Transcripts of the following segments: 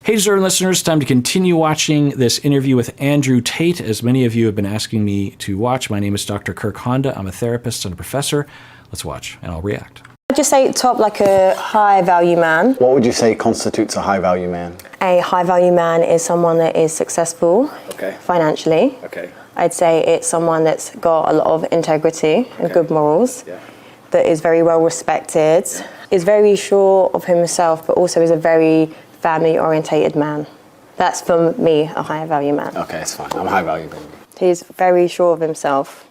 Hey, Deserving listeners, time to continue watching this interview with Andrew Tate, as many of you have been asking me to watch. My name is Dr. Kirk Honda. I'm a therapist and a professor. Let's watch, and I'll react. I'd just say top like a high value man. What would you say constitutes a high value man? A high value man is someone that is successful financially. I'd say it's someone that's got a lot of integrity and good morals, that is very well respected, is very sure of himself, but also is a very family-orientated man. That's, for me, a high value man. Okay, it's fine. I'm a high value baby. He's very sure of himself.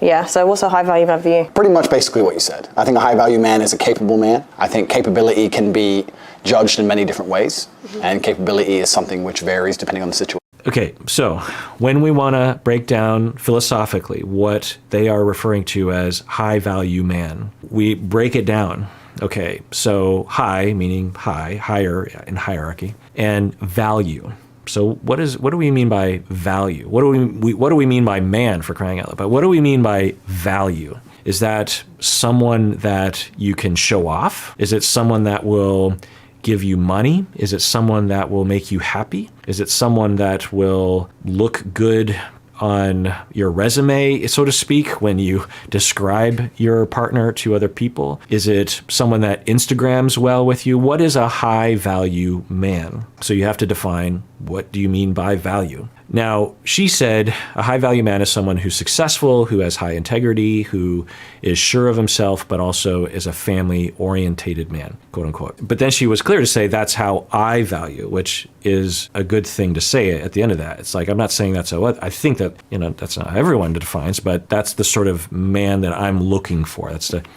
Yeah, so what's a high value man for you? Pretty much basically what you said. I think a high value man is a capable man. I think capability can be judged in many different ways, and capability is something which varies depending on the situation. Okay, so when we want to break down philosophically what they are referring to as high value man, we break it down. Okay, so high, meaning high, higher in hierarchy, and value. So what do we mean by value? What do we mean by man, for crying out loud? But what do we mean by value? Is that someone that you can show off? Is it someone that will give you money? Is it someone that will make you happy? Is it someone that will look good on your resume, so to speak, when you describe your partner to other people? Is it someone that Instagrams well with you? What is a high value man? So you have to define, what do you mean by value? Now, she said a high value man is someone who's successful, who has high integrity, who is sure of himself, but also is a family orientated man, quote unquote. But then she was clear to say that's how I value, which is a good thing to say at the end of that. It's like, I'm not saying that's what I think that, that's not everyone defines, but that's the sort of man that I'm looking for.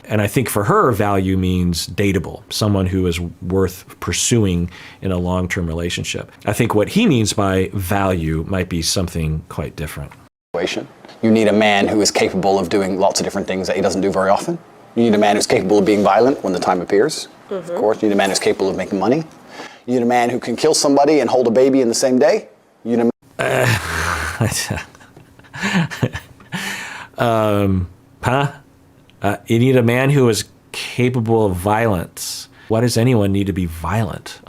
And I think for her, value means dateable, someone who is worth pursuing in a long-term relationship. I think what he means by value might be something quite different. You need a man who is capable of doing lots of different things that he doesn't do very often. You need a man who's capable of being violent when the time appears. Of course, you need a man who's capable of making money. You need a man who can kill somebody and hold a baby in the same day. You need you need a man who is capable of violence. Why does anyone need to be violent?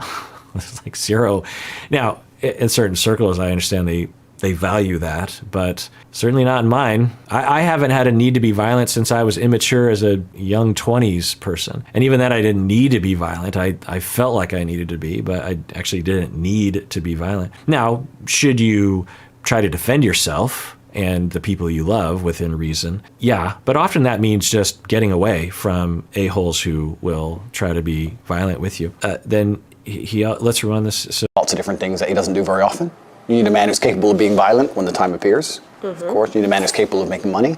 It's like zero. Now, in certain circles, I understand they value that, but certainly not in mine. I haven't had a need to be violent since I was immature as a young 20s person. And even then, I didn't need to be violent. I felt like I needed to be, but I actually didn't need to be violent. Now, should you try to defend yourself and the people you love within reason? Yeah, but often that means just getting away from a-holes who will try to be violent with you. Then let's run this. So, lots of different things that he doesn't do very often. You need a man who's capable of being violent when the time appears. Of course, you need a man who's capable of making money.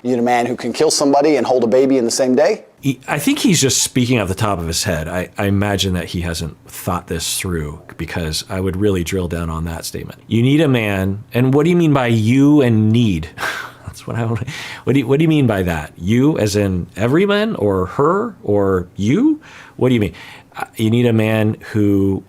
You need a man who can kill somebody and hold a baby in the same day. I think he's just speaking off the top of his head. I imagine that he hasn't thought this through, because I would really drill down on that statement. You need a man, and what do you mean by you and need? That's what I want. What do you mean by that? You as in everyone, or her, or you? What do you mean? You need a man who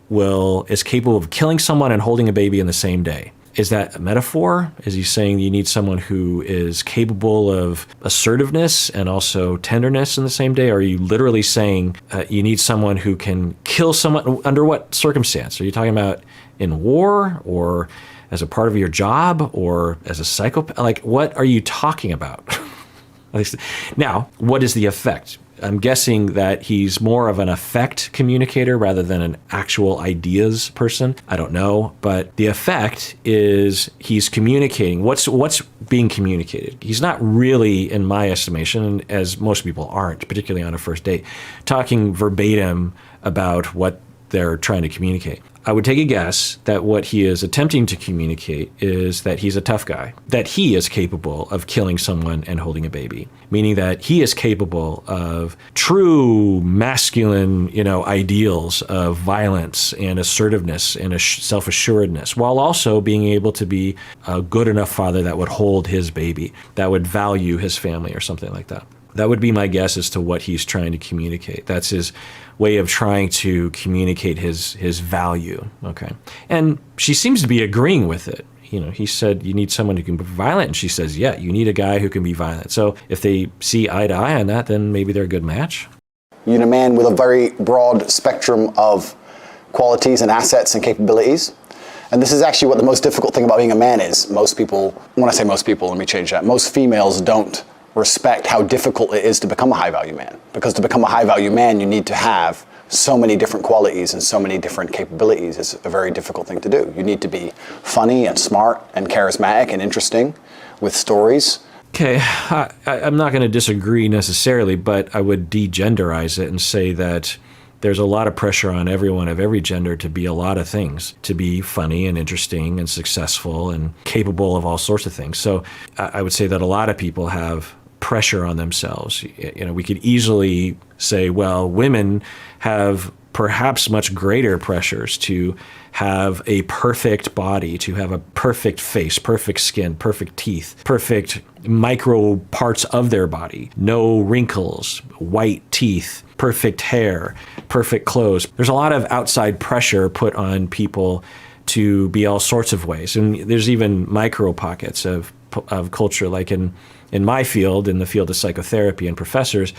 is capable of killing someone and holding a baby in the same day. Is that a metaphor? Is he saying you need someone who is capable of assertiveness and also tenderness in the same day? Or are you literally saying you need someone who can kill someone? Under what circumstance? Are you talking about in war, or as a part of your job, or as a psychopath? Like, what are you talking about? Now, what is the effect? I'm guessing that he's more of an affect communicator rather than an actual ideas person. I don't know, but the effect is he's communicating. What's being communicated? He's not really, in my estimation, as most people aren't, particularly on a first date, talking verbatim about what they're trying to communicate. I would take a guess that what he is attempting to communicate is that he's a tough guy, that he is capable of killing someone and holding a baby, meaning that he is capable of true masculine, ideals of violence and assertiveness and self-assuredness, while also being able to be a good enough father that would hold his baby, that would value his family or something like that. That would be my guess as to what he's trying to communicate. That's his way of trying to communicate his value. Okay. And she seems to be agreeing with it. He said, you need someone who can be violent. And she says, yeah, you need a guy who can be violent. So if they see eye to eye on that, then maybe they're a good match. You need a man with a very broad spectrum of qualities and assets and capabilities. And this is actually what the most difficult thing about being a man is. Most people, when I say most people, let me change that. Most females don't respect how difficult it is to become a high-value man. Because to become a high-value man, you need to have so many different qualities and so many different capabilities. It's a very difficult thing to do. You need to be funny and smart and charismatic and interesting with stories. Okay, I'm not going to disagree necessarily, but I would degenderize it and say that there's a lot of pressure on everyone of every gender to be a lot of things, to be funny and interesting and successful and capable of all sorts of things. So I would say that a lot of people have pressure on themselves. You know, we could easily say, well, women have perhaps much greater pressures to have a perfect body, to have a perfect face, perfect skin, perfect teeth, perfect micro parts of their body, no wrinkles, white teeth, perfect hair, perfect clothes. There's a lot of outside pressure put on people to be all sorts of ways. And there's even micro pockets of culture, like in my field, in the field of psychotherapy and professors,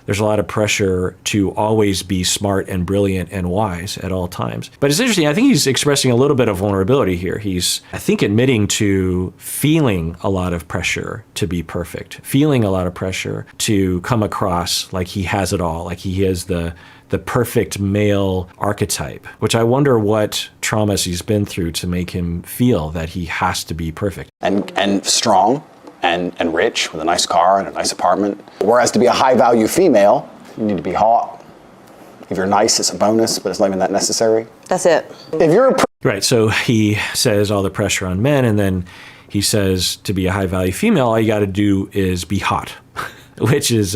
there's a lot of pressure to always be smart and brilliant and wise at all times. But it's interesting, I think he's expressing a little bit of vulnerability here. He's, I think, admitting to feeling a lot of pressure to be perfect, feeling a lot of pressure to come across like he has it all, like he is the perfect male archetype, which I wonder what traumas he's been through to make him feel that he has to be perfect. And strong. And rich with a nice car and a nice apartment. Whereas to be a high-value female, you need to be hot. If you're nice, it's a bonus, but it's not even that necessary. That's it. If you're Right, so he says all the pressure on men, and then he says to be a high-value female, all you got to do is be hot, which is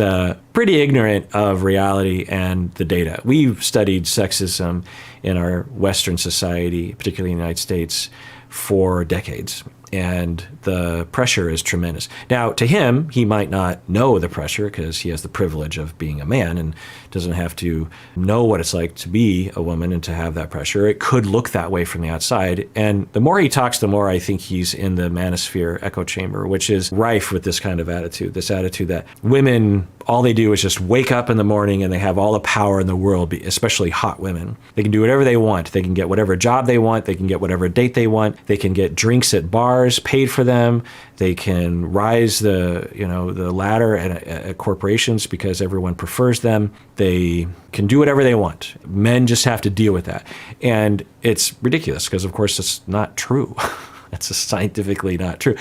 pretty ignorant of reality and the data. We've studied sexism in our Western society, particularly in the United States, for decades. And the pressure is tremendous. Now, to him, he might not know the pressure because he has the privilege of being a man and doesn't have to know what it's like to be a woman and to have that pressure. It could look that way from the outside. And the more he talks, the more I think he's in the Manosphere echo chamber, which is rife with this kind of attitude, this attitude that women, all they do is just wake up in the morning and they have all the power in the world, especially hot women. They can do whatever they want. They can get whatever job they want. They can get whatever date they want. They can get drinks at bars paid for them. They can rise the ladder at corporations because everyone prefers them. They can do whatever they want. Men just have to deal with that. And it's ridiculous because, of course, it's not true. It's just scientifically not true.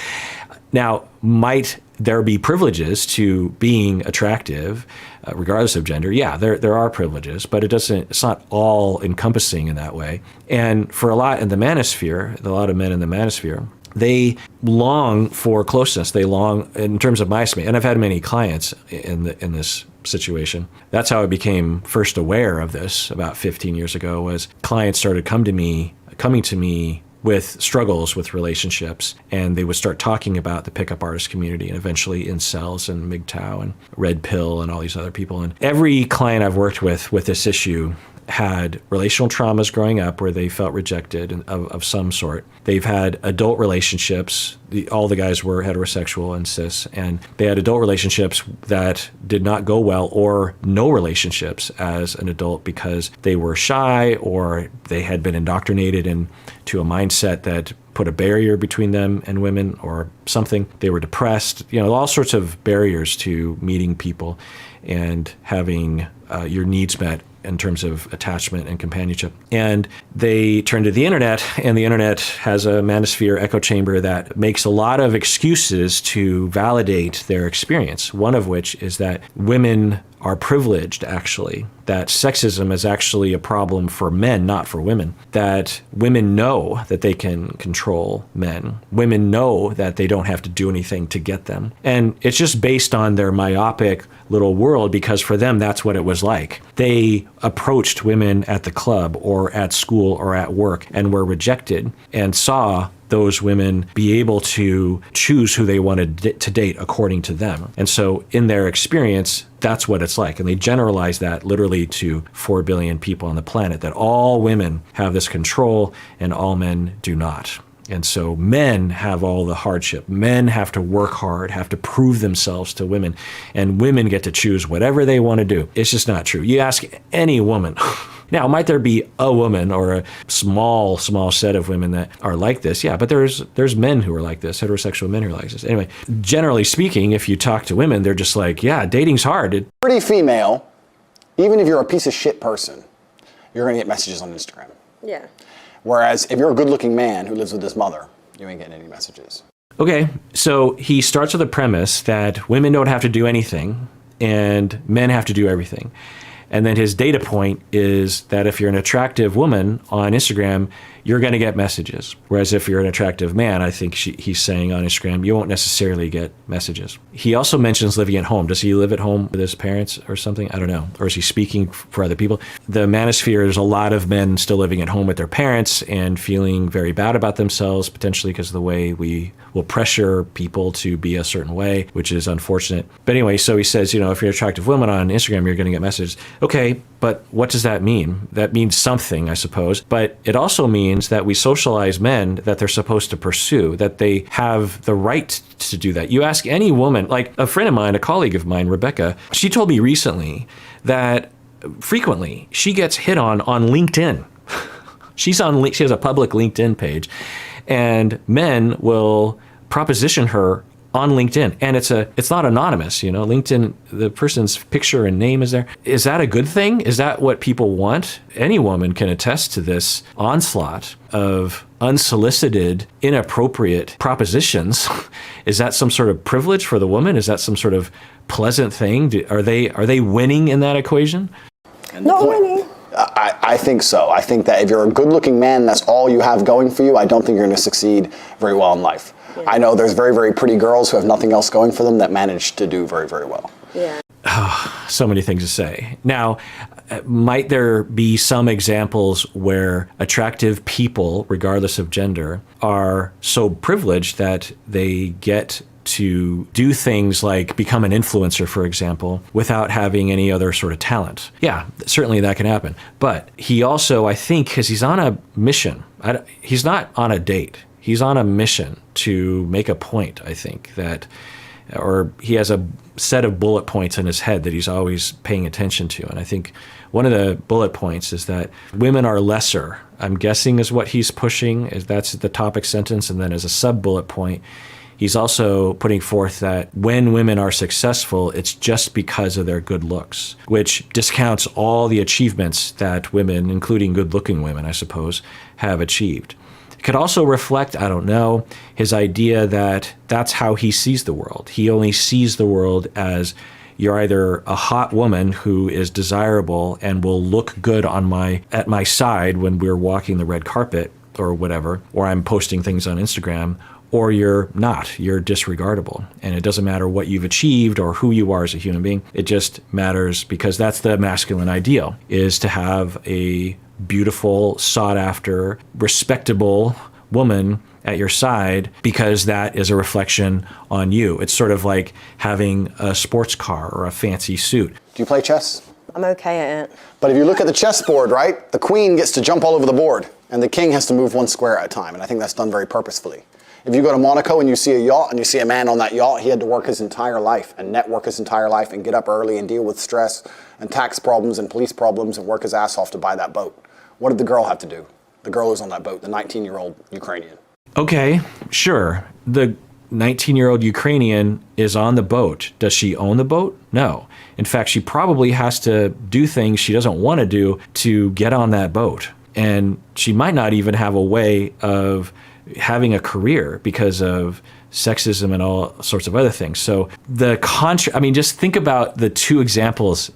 Now, might there be privileges to being attractive, regardless of gender? Yeah, there are privileges, but it's not all encompassing in that way. And for a lot in the Manosphere, a lot of men in the Manosphere, they long for closeness. They long, in terms of my estimate, and I've had many clients in this situation. That's how I became first aware of this about 15 years ago, was clients started coming to me with struggles with relationships, and they would start talking about the pickup artist community and eventually incels and MGTOW and Red Pill and all these other people. And every client I've worked with this issue had relational traumas growing up where they felt rejected of some sort. They've had adult relationships. All the guys were heterosexual and cis, and they had adult relationships that did not go well, or no relationships as an adult because they were shy or they had been indoctrinated into a mindset that put a barrier between them and women or something. They were depressed, all sorts of barriers to meeting people and having your needs met in terms of attachment and companionship. And they turn to the internet, and the internet has a Manosphere echo chamber that makes a lot of excuses to validate their experience. One of which is that women are privileged, actually, that sexism is actually a problem for men, not for women, that women know that they can control men. Women know that they don't have to do anything to get them. And it's just based on their myopic little world, because for them, that's what it was like. They approached women at the club or at school or at work and were rejected, and saw those women be able to choose who they wanted to date according to them. And so in their experience, that's what it's like. And they generalize that literally to 4 billion people on the planet, that all women have this control and all men do not. And so men have all the hardship. Men have to work hard, have to prove themselves to women, and women get to choose whatever they want to do. It's just not true. You ask any woman, Now, might there be a woman or a small set of women that are like this? Yeah, but there's men who are like this, heterosexual men who are like this. Anyway, generally speaking, if you talk to women, they're just like, yeah, dating's hard. Pretty female, even if you're a piece of shit person, you're going to get messages on Instagram. Yeah. Whereas if you're a good-looking man who lives with his mother, you ain't getting any messages. Okay, so he starts with the premise that women don't have to do anything and men have to do everything. And then his data point is that if you're an attractive woman on Instagram, you're going to get messages. Whereas if you're an attractive man, I think he's saying on Instagram, you won't necessarily get messages. He also mentions living at home. Does he live at home with his parents or something? I don't know. Or is he speaking for other people? The Manosphere, there's a lot of men still living at home with their parents and feeling very bad about themselves, potentially because of the way we will pressure people to be a certain way, which is unfortunate. But anyway, so he says, if you're an attractive woman on Instagram, you're going to get messages. Okay, but what does that mean? That means something, I suppose. But it also means that we socialize men that they're supposed to pursue, that they have the right to do that. You ask any woman, like a friend of mine, a colleague of mine, Rebecca, she told me recently that frequently she gets hit on LinkedIn. She has a public LinkedIn page, and men will proposition her on LinkedIn, and it's not anonymous, LinkedIn, the person's picture and name is there. Is that a good thing? Is that what people want? Any woman can attest to this onslaught of unsolicited, inappropriate propositions. Is that some sort of privilege for the woman? Is that some sort of pleasant thing? Are they winning in that equation? Not winning. I think so. I think that if you're a good-looking man, that's all you have going for you, I don't think you're going to succeed very well in life. Yeah. I know there's very, very pretty girls who have nothing else going for them that manage to do very, very well. Yeah. So many things to say. Now, might there be some examples where attractive people, regardless of gender, are so privileged that they get to do things like become an influencer, for example, without having any other sort of talent? Yeah, certainly that can happen. But he also, I think, because he's on a mission, he's not on a date. He's on a mission to make a point, I think, or he has a set of bullet points in his head that he's always paying attention to. And I think one of the bullet points is that women are lesser, I'm guessing is what he's pushing, that's the topic sentence. And then as a sub-bullet point, he's also putting forth that when women are successful, it's just because of their good looks, which discounts all the achievements that women, including good-looking women, I suppose, have achieved. It could also reflect, I don't know, his idea that that's how he sees the world. He only sees the world as you're either a hot woman who is desirable and will look good at my side when we're walking the red carpet or whatever, or I'm posting things on Instagram, or you're not, you're disregardable. And it doesn't matter what you've achieved or who you are as a human being. It just matters because that's the masculine ideal, is to have a beautiful, sought after, respectable woman at your side because that is a reflection on you. It's sort of like having a sports car or a fancy suit. Do you play chess? I'm okay at it. But if you look at the chessboard, right, the queen gets to jump all over the board and the king has to move one square at a time. And I think that's done very purposefully. If you go to Monaco and you see a yacht and you see a man on that yacht, he had to work his entire life and network his entire life and get up early and deal with stress and tax problems and police problems and work his ass off to buy that boat. What did the girl have to do? The girl who's on that boat, the 19-year-old Ukrainian. Okay, sure. The 19-year-old Ukrainian is on the boat. Does she own the boat? No. In fact, she probably has to do things she doesn't want to do to get on that boat. And she might not even have a way of having a career because of sexism and all sorts of other things. So just think about the two examples.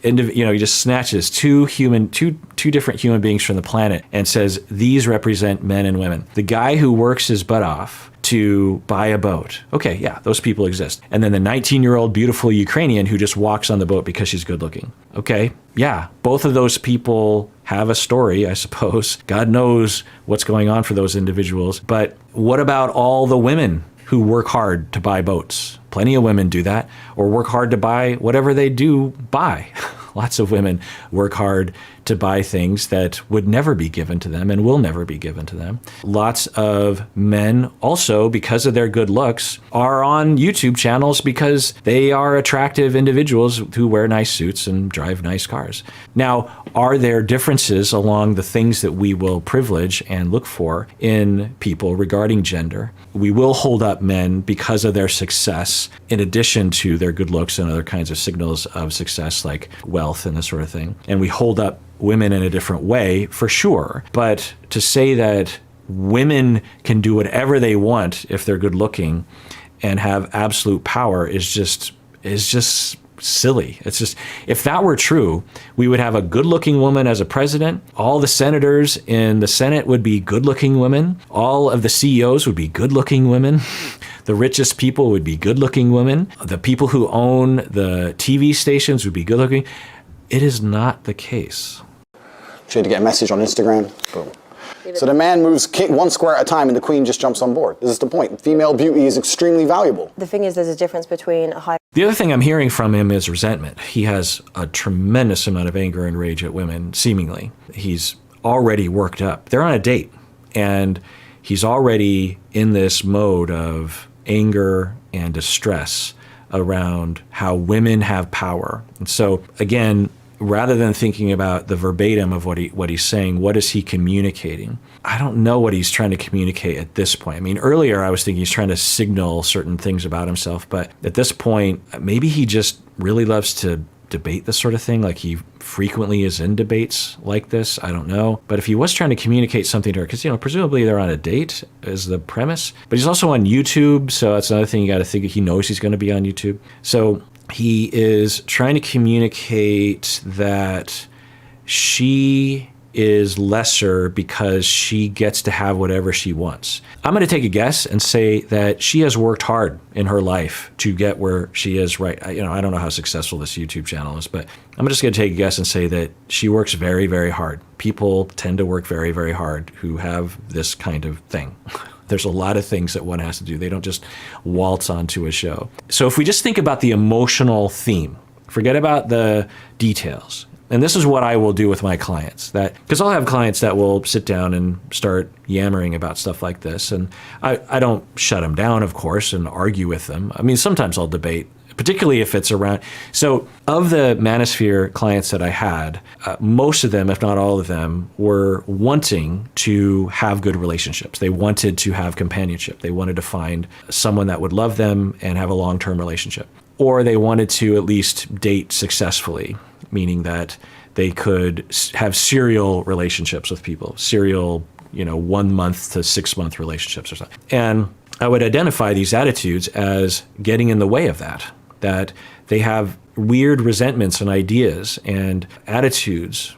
He just snatches two different human beings from the planet and says these represent men and women. The guy who works his butt off to buy a boat. Okay, yeah, those people exist. And then the 19-year-old beautiful Ukrainian who just walks on the boat because she's good looking. Okay, yeah, both of those people have a story, I suppose. God knows what's going on for those individuals. But what about all the women who work hard to buy boats? Plenty of women do that, or work hard to buy whatever they do buy. Lots of women work hard to buy things that would never be given to them and will never be given to them. Lots of men also, because of their good looks, are on YouTube channels because they are attractive individuals who wear nice suits and drive nice cars. Now, are there differences along the things that we will privilege and look for in people regarding gender? We will hold up men because of their success, in addition to their good looks and other kinds of signals of success like wealth and this sort of thing. And we hold up women in a different way, for sure. But to say that women can do whatever they want if they're good looking and have absolute power is just silly. It's just, if that were true, we would have a good-looking woman as a president. All the senators in the Senate would be good-looking women. All of the CEOs would be good-looking women. The richest people would be good-looking women. The people who own the TV stations would be good-looking. It is not the case. She had to get a message on Instagram. Boom. So the man moves one square at a time and the queen just jumps on board. This is the point. Female beauty is extremely valuable. The thing is, there's a difference between a high... The other thing I'm hearing from him is resentment. He has a tremendous amount of anger and rage at women, seemingly. He's already worked up. They're on a date, and he's already in this mode of anger and distress around how women have power. And so, again, rather than thinking about the verbatim of what he's saying, what is he communicating? I don't know what he's trying to communicate at this point. I mean, earlier I was thinking he's trying to signal certain things about himself, but at this point, maybe he just really loves to debate this sort of thing, like he frequently is in debates like this. I don't know. But if he was trying to communicate something to her, because, presumably they're on a date is the premise, but he's also on YouTube, so that's another thing you got to think. He knows he's going to be on YouTube. So he is trying to communicate that she is lesser because she gets to have whatever she wants. I'm going to take a guess and say that she has worked hard in her life to get where she is right. I don't know how successful this YouTube channel is, but I'm just going to take a guess and say that she works very, very hard. People tend to work very, very hard who have this kind of thing. There's a lot of things that one has to do. They don't just waltz onto a show. So if we just think about the emotional theme, forget about the details. And this is what I will do with my clients, because I'll have clients that will sit down and start yammering about stuff like this. And I don't shut them down, of course, and argue with them. I mean, sometimes I'll debate, particularly if it's around. So of the Manosphere clients that I had, most of them, if not all of them, were wanting to have good relationships. They wanted to have companionship. They wanted to find someone that would love them and have a long-term relationship. Or they wanted to at least date successfully, meaning that they could have serial relationships with people, serial, 1 month to 6 month relationships or something. And I would identify these attitudes as getting in the way of that they have weird resentments and ideas and attitudes,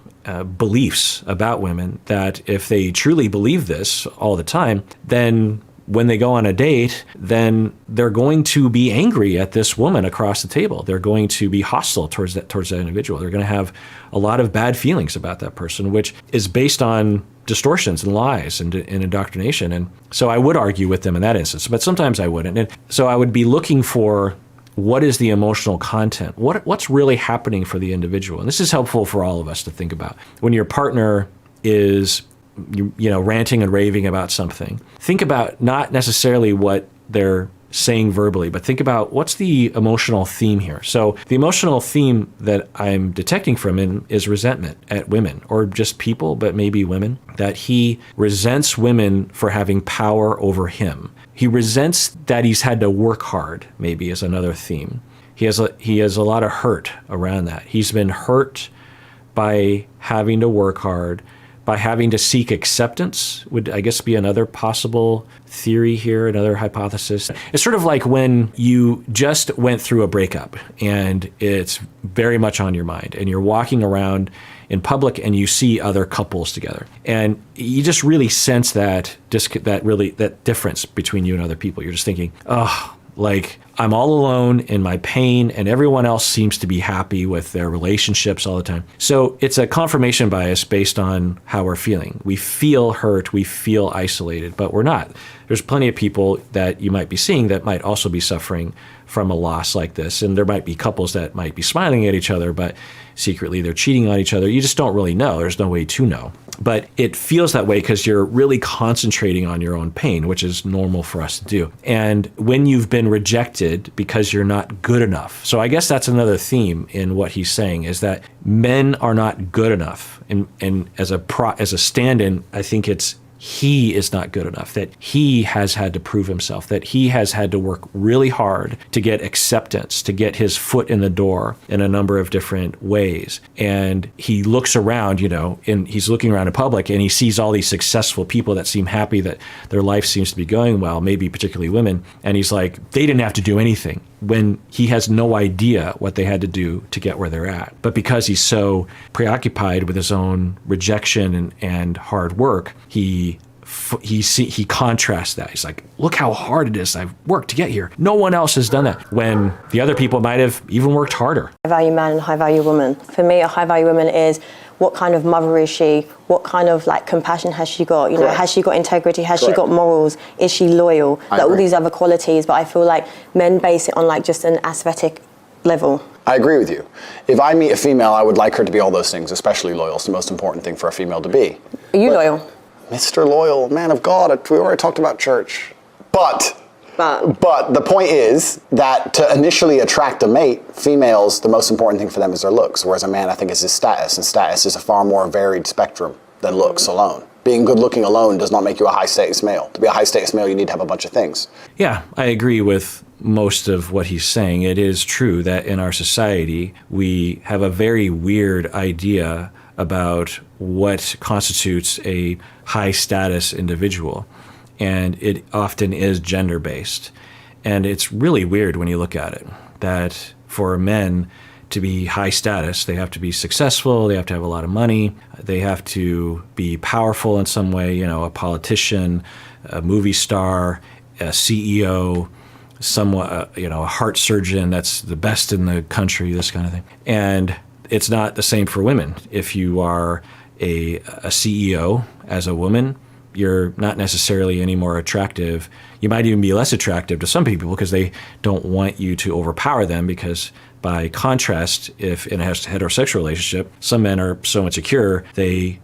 beliefs about women that if they truly believe this all the time, then when they go on a date, then they're going to be angry at this woman across the table. They're going to be hostile towards that individual. They're going to have a lot of bad feelings about that person, which is based on distortions and lies and indoctrination. And so I would argue with them in that instance, but sometimes I wouldn't. And so I would be looking for what is the emotional content? What's really happening for the individual? And this is helpful for all of us to think about. When your partner is ranting and raving about something, think about not necessarily what they're saying verbally, but think about what's the emotional theme here. So the emotional theme that I'm detecting from him is resentment at women, or just people, but maybe women, that he resents women for having power over him. He resents that he's had to work hard, maybe, is another theme. He has a lot of hurt around that. He's been hurt by having to work hard, by having to seek acceptance would, I guess, be another possible theory here, another hypothesis. It's sort of like when you just went through a breakup and it's very much on your mind and you're walking around in public and you see other couples together and you just really sense that difference between you and other people. You're just thinking, oh, like I'm all alone in my pain, and everyone else seems to be happy with their relationships all the time. So it's a confirmation bias based on how we're feeling. We feel hurt, we feel isolated, but we're not. There's plenty of people that you might be seeing that might also be suffering from a loss like this. And there might be couples that might be smiling at each other, but secretly they're cheating on each other. You just don't really know. There's no way to know. But it feels that way because you're really concentrating on your own pain, which is normal for us to do. And when you've been rejected because you're not good enough. So I guess that's another theme in what he's saying, is that men are not good enough. And as a stand-in, I think it's he is not good enough, that he has had to prove himself, that he has had to work really hard to get acceptance, to get his foot in the door in a number of different ways. And he looks around, and he's looking around in public and he sees all these successful people that seem happy, that their life seems to be going well, maybe particularly women. And he's like, they didn't have to do anything, when he has no idea what they had to do to get where they're at. But because he's so preoccupied with his own rejection and hard work, he contrasts that. He's like, look how hard it is. I've worked to get here. No one else has done that. When the other people might have even worked harder. High value man and high value woman. For me, a high value woman is, what kind of mother is she? What kind of compassion has she got? Has she got integrity? Has she got morals? Is she loyal? All these other qualities. But I feel like men base it on just an aesthetic level. I agree with you. If I meet a female, I would like her to be all those things, especially loyal. It's the most important thing for a female to be. Are you loyal? Mr. Loyal, man of God, we already talked about church. But the point is that to initially attract a mate, females, the most important thing for them is their looks, whereas a man, I think, is his status, and status is a far more varied spectrum than looks alone. Being good looking alone does not make you a high status male. To be a high status male, you need to have a bunch of things. Yeah, I agree with most of what he's saying. It is true that in our society, we have a very weird idea about what constitutes a high status individual. And it often is gender-based. And it's really weird when you look at it, that for men to be high status, they have to be successful, they have to have a lot of money, they have to be powerful in some way, a politician, a movie star, a CEO, a heart surgeon that's the best in the country, this kind of thing. And it's not the same for women. If you are a CEO as a woman, you're not necessarily any more attractive. You might even be less attractive to some people because they don't want you to overpower them, because by contrast, if in a heterosexual relationship, some men are so insecure, they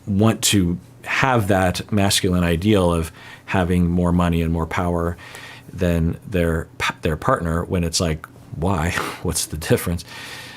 want to have that masculine ideal of having more money and more power than their partner, when it's like, why? What's the difference?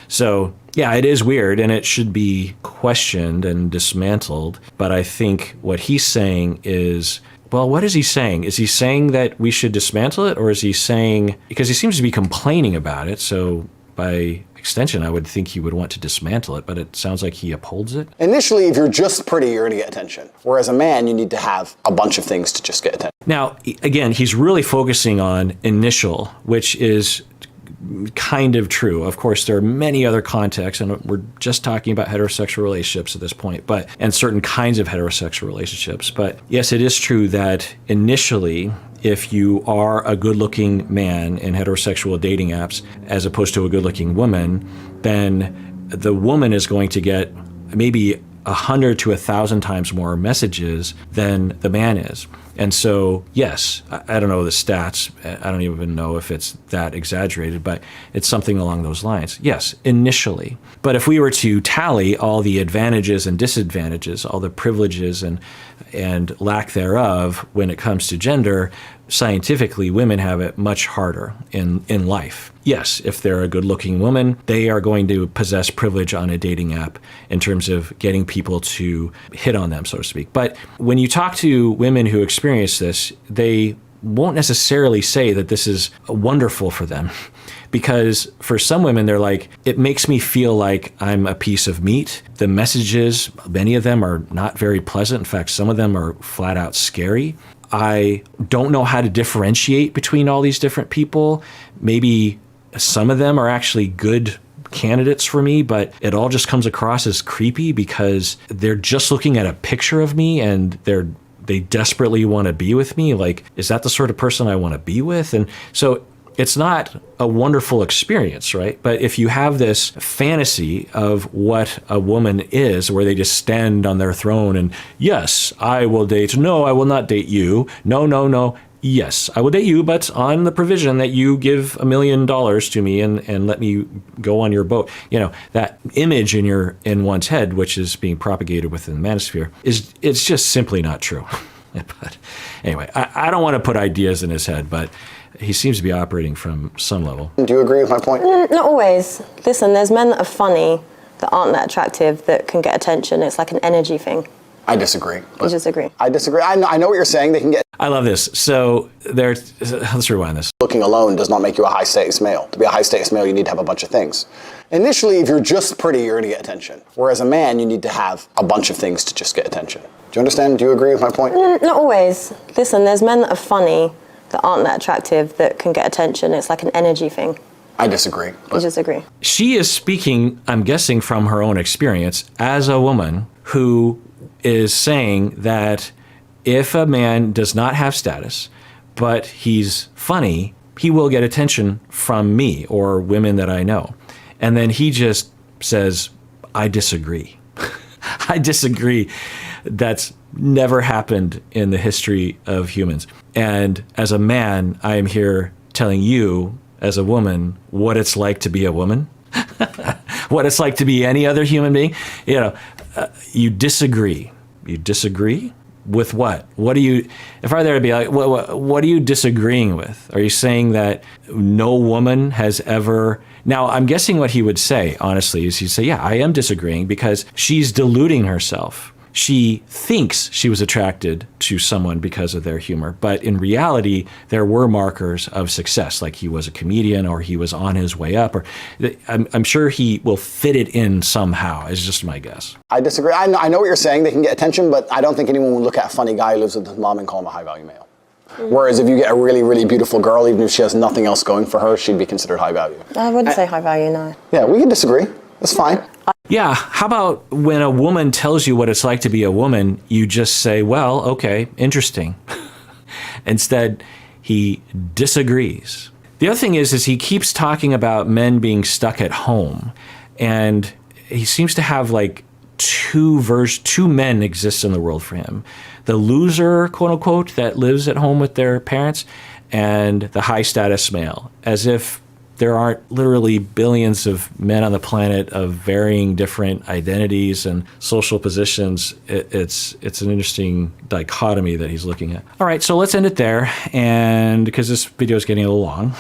So yeah, it is weird, and it should be questioned and dismantled. But I think what he's saying is, well, what is he saying? Is he saying that we should dismantle it, or is he saying, because he seems to be complaining about it, so by extension, I would think he would want to dismantle it, but it sounds like he upholds it. Initially, if you're just pretty, you're going to get attention. Whereas a man, you need to have a bunch of things to just get attention. Now, again, he's really focusing on initial, which is kind of true. Of course, there are many other contexts, and we're just talking about heterosexual relationships at this point, and certain kinds of heterosexual relationships. But yes, it is true that initially, if you are a good-looking man in heterosexual dating apps, as opposed to a good-looking woman, then the woman is going to get maybe 100 to 1,000 times more messages than the man is. And so, yes, I don't know the stats. I don't even know if it's that exaggerated, but it's something along those lines. Yes, initially. But if we were to tally all the advantages and disadvantages, all the privileges and lack thereof when it comes to gender, scientifically, women have it much harder in life. Yes, if they're a good-looking woman, they are going to possess privilege on a dating app in terms of getting people to hit on them, so to speak. But when you talk to women who experience this, they won't necessarily say that this is wonderful for them. Because for some women, they're like, it makes me feel like I'm a piece of meat. The messages, many of them are not very pleasant. In fact, some of them are flat out scary. I don't know how to differentiate between all these different people. Maybe some of them are actually good candidates for me, but it all just comes across as creepy because they're just looking at a picture of me and they desperately want to be with me. Like, is that the sort of person I want to be with? And so it's not a wonderful experience, right? But if you have this fantasy of what a woman is, where they just stand on their throne and, yes, I will date. No, I will not date you. No, no, no. Yes, I will date you, but on the provision that you give $1 million to me and let me go on your boat. You know, that image in one's head, which is being propagated within the Manosphere, it's just simply not true. But anyway, I don't want to put ideas in his head, but he seems to be operating from some level. Do you agree with my point? Not always. Listen, there's men that are funny, that aren't that attractive, that can get attention. It's like an energy thing. I disagree. You disagree? I disagree. I know what you're saying. They can get... I love this. So let's rewind this. Looking alone does not make you a high-status male. To be a high-status male, you need to have a bunch of things. Initially, if you're just pretty, you're going to get attention. Whereas a man, you need to have a bunch of things to just get attention. Do you understand? Do you agree with my point? Not always. Listen, there's men that are funny, that aren't that attractive, that can get attention. It's like an energy thing. I disagree. You disagree? She is speaking, I'm guessing, from her own experience as a woman who is saying that if a man does not have status, but he's funny, he will get attention from me or women that I know. And then he just says, I disagree. I disagree. That's never happened in the history of humans. And as a man, I am here telling you, as a woman, what it's like to be a woman, what it's like to be any other human being. You know, you disagree. You disagree with what? What do you, if I were there to be like, what are you disagreeing with? Are you saying that no woman has ever, now I'm guessing what he would say, honestly, is he'd say, yeah, I am disagreeing because she's deluding herself. She thinks she was attracted to someone because of their humor, but in reality, there were markers of success, like he was a comedian or he was on his way up, or I'm sure he will fit it in somehow, is just my guess. I disagree. I know what you're saying. They can get attention, but I don't think anyone would look at a funny guy who lives with his mom and call him a high-value male. Whereas if you get a really, really beautiful girl, even if she has nothing else going for her, she'd be considered high value. I wouldn't say high value, no. Yeah, we can disagree. That's fine. Yeah, how about when a woman tells you what it's like to be a woman, you just say, well, okay, interesting. Instead, he disagrees. The other thing is he keeps talking about men being stuck at home. And he seems to have like two men exist in the world for him. The loser, quote unquote, that lives at home with their parents, and the high status male, as if there aren't literally billions of men on the planet of varying different identities and social positions. It's an interesting dichotomy that he's looking at. All right, so let's end it there, and because this video is getting a little long,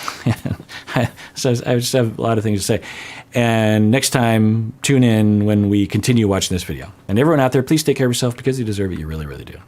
so I just have a lot of things to say. And next time, tune in when we continue watching this video. And everyone out there, please take care of yourself because you deserve it. You really, really do.